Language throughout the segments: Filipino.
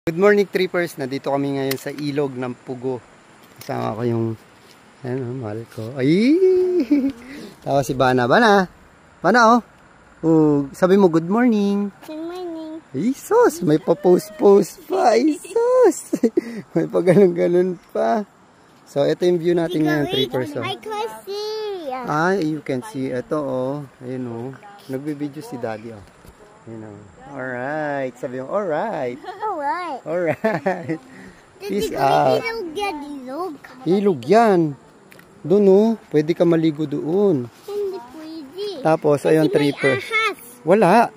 Good morning, trippers. Nandito kami ngayon sa ilog ng Pugo. Kasama ko yung mahal ko. Ay! Tawa si Bana. Bana! Bana, oh! Sabi mo, good morning. Good morning. Ay, sus! May pa-post-post pa. Ay, sus! May pa-ganun-ganun pa. So, ito yung view natin ngayon, trippers. Oh. I can see. You can see. Ito, ayun, nagbibideo si Daddy, Ayun, Alright. Sabi mo, alright. Alright. Alright. Peace out. Ilog yan, ilog. Ilog yan. Doon, pwede ka maligo doon. Hindi pwede. Tapos, ayun, trippers. Wala.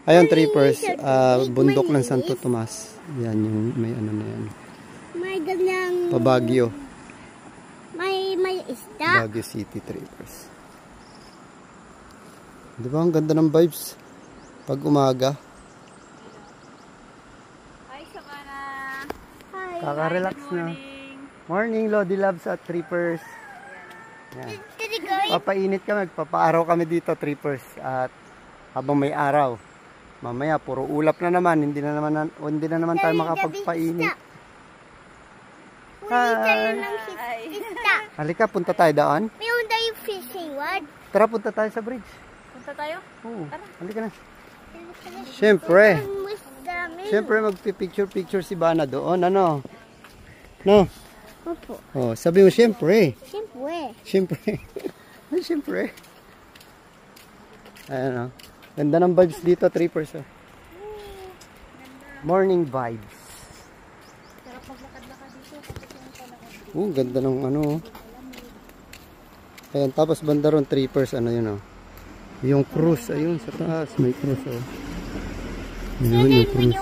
Ayun, trippers. Bundok ng Santo Tomas. Yan, yung may ano na yan. May ganyang... Pabagyo. May isda. Baguio City, trippers. Diba, ang ganda ng vibes. Pag umaga. Hi, Sakana. Hi. Kaka-relax na. Morning, Lodi Loves at trippers. Yan. Papainit kami, magpapaaraw kami dito, trippers. At habang may araw, mamaya puro ulap na naman, hindi na naman tayo makapagpainit. Tayo ng isda. Halika, punta tayo doon. Mayroon tayong fishing rod. Tara, punta tayo sa bridge. Punta tayo? Oo, halika na. Siyempre. Siyempre, magpipicture-picture si Bana doon, ano? No? Opo. Oh, sabi mo, siyempre. Siyempre. Siyempre. Ay, siyempre. Ayan, ganda ng vibes dito, trippers. Morning vibes. Ganda ng ano. Ayan, tapos banda ron, trippers, ano yun, yung cruise, ayun, sa taas, may cruise, Yun, yung cruise.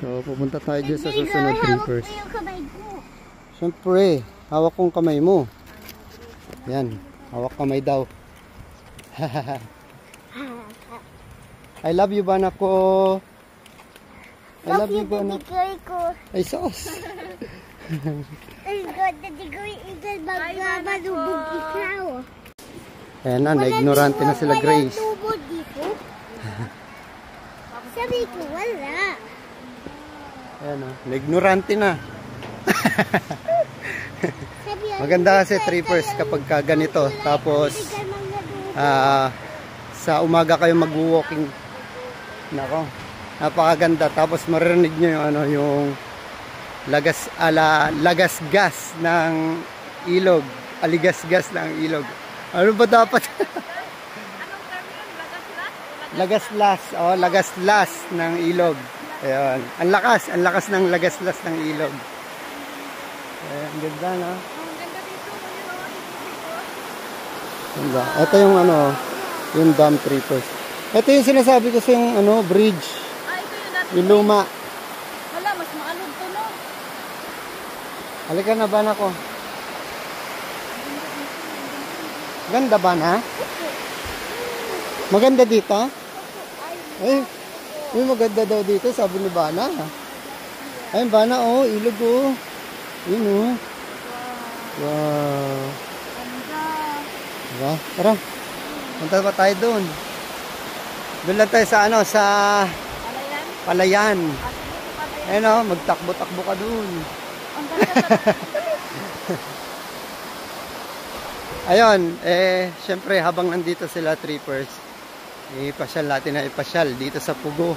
So, pupunta tayo dyan sa susunod, trippers. Siyempre, hawak kong kamay mo. Yan, hawak kamay daw. I love you, Bana ko. I love you, Bana ko. Ay, sos. Ayan na, na-ignorante na sila, Grace. Sabi ko, wala. Ayan na-ignorante na. Maganda kasi, trippers, kapag ganito. Tapos, sa umaga kayo mag-walking. Nako, napakaganda. Tapos maririnig nyo yung yung lagas-gas ng ilog. Aligas-gas ng ilog. Ano ba dapat? Lagaslas. Lagaslas ng ilog. Ayun. Ang lakas ng lagaslas ng ilog. Ayan, ang ganda, no? Ganda. Ito yung yung dam, trippers. Ito yung sinasabi ko sa yung bridge. Ito yung luma. Wala, mas maalog to, no? Halika na, Bana ko. Ganda ba na? Maganda dito? Ay, maganda daw dito, sabi ni Bana. Ay, Bana, ilog, Yun, Wow. Diba? Tara. Punta pa tayo doon. Doon lang tayo sa sa Palayan. Ayun, magtakbo-takbo ka doon. Ayun, syempre habang nandito sila, trippers, ipasyal natin na ipasyal dito sa Pugo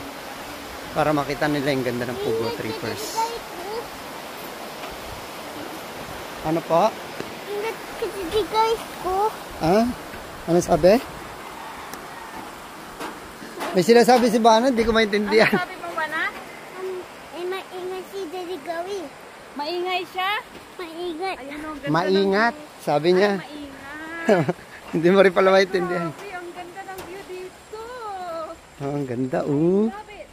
para makita nila yung ganda ng Pugo, trippers. Ano po? Ano sabi? May sinasabi si Bana, hindi ko maintindihan. Ano sabi mo, Bana? Maingay si Daddy Gawi. Maingay siya? Maingat. Ayun, ang ganda Maingat, sabi niya. Maingat. Hindi mo rin pala maintindihan. Ang ganda ng view dito. Ang ganda, Love it.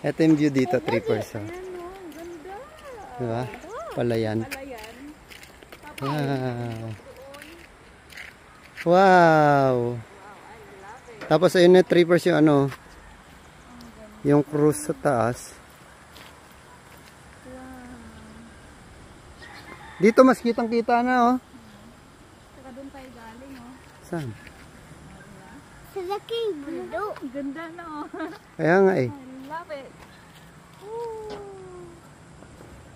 Ito yung view dito, trippers. Ayan, ang ganda. Diba? Palayan. Palayan. Wow. Wow. Tapos ayun na, trippers, yung yung cruise sa taas. Dito mas kitang-kita na, Saka doon tayo galing, Saan? Sa laking bundok. Ganda na, Kaya nga, I love it. Ooh.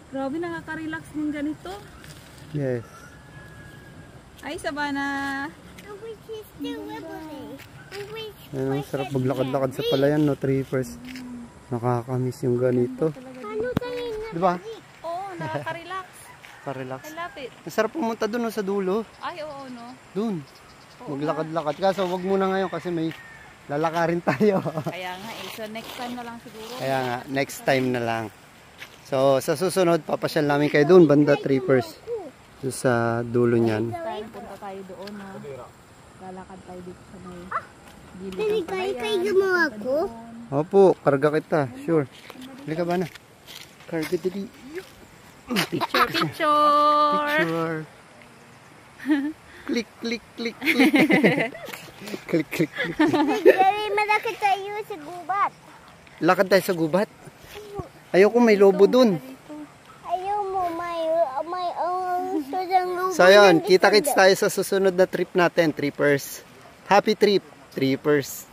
Grabe, nakaka-relax din ganito. Yes. Ay, Savannah. I wish he's still wibbly. I wish. Ayun, sarap maglakad-lakad sa palayan, no, trippers. Nakakamiss yung ganito. Ano tayo na? Di ba? Oo, nakaka-relax. Pa-relax. I love it. Ang sarap pumunta dun, no, sa dulo. Ay, oo, no? Dun. Maglakad-lakad. Kaso wag muna ngayon kasi may lalakarin tayo. Kaya nga eh. So, next time na lang siguro. Kaya nga, next time na lang. So, sa susunod, papasyal namin kayo dun, banda trippers. Doon sa dulo niyan. Punta tayo doon, no? Lalakad tayo dito sa may gilid Daddy ng Gawi, palayan. kayo gumawa ko? Opo, karga kita. Sure. Halika ba na? Karga dali. Picture! Picture. Click, click, click, click. Click, click, click. Daddy, malaki tayo sa gubat. Lakad tayo sa gubat. Ayoko, may lobo dun. Ayaw mo, may sodang lupa. So yun, kita-kits tayo sa susunod na trip natin, trippers. Happy trip, trippers.